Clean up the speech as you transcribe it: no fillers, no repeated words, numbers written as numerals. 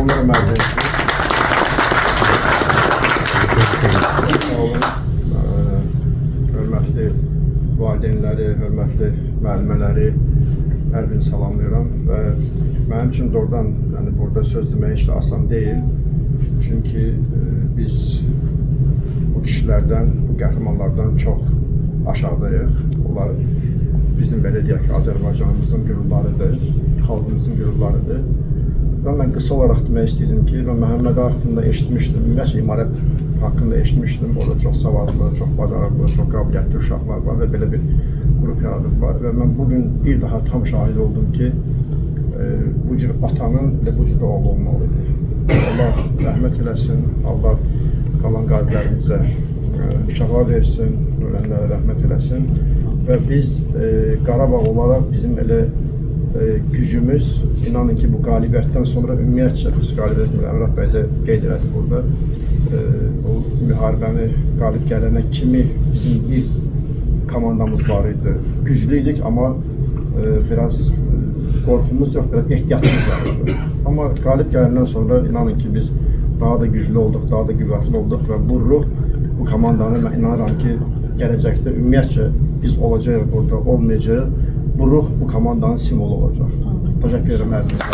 salamlarım hər birinizi. Sağ olun. Hörmətli valideynləri, hörmətli müəllimələri hər birini salamlayıram və mənim üçün doğrudan burada söz demək heç də asan deyil. Çünki biz bu kişilərdən, bu qəhrəmanlardan çox aşağıdayıq. Onlar bizim belə deyək ki, Azərbaycanımızın qürurlarıdır, xalqımızın qürurlarıdır. Və mən qısa olaraq demək istəyirdim ki, mən Məhəmməd haqqında eşitmişdim, ümumiyyətlə İmarət haqqında eşitmişdim. Orada çox savadlı, çox bacarıqlı, çox qabiliyyətli uşaqlar var və belə bir qrup yaradıblar. Və mən bugün bir daha tam şahid oldum ki, bu cür atanın və bu cür oğlu olmalıdır. Allah rəhmət eləsin, Allah qalan qalblərimizə şəfa versin, ölənlərə rəhmət eləsin. Və biz Qarabağ olaraq bizim elə gücümüz, inanın ki, bu qalibiyyətdən sonra ümumiyyətcə biz qalibiyyət Əmrah bəy də qeyd elədi burada. O müharibəni qalib gələnə kimi bizim bir komandamız var idi. Güclüydük, amma biraz qorxumuz yox, biraz ehtiyatımız var idi. Amma qalib gələndən sonra inanın ki, biz daha da güclü olduq, daha da qüvvətli olduq və bu ruh, bu komandanı mən inanıram ki, gələcəkdə ümumiyyətcə biz olacağıq burada, olmayacağıq. Bu ruh bu komandanın simvolu olacaq. Təşəkkür edirəm hər birinizə.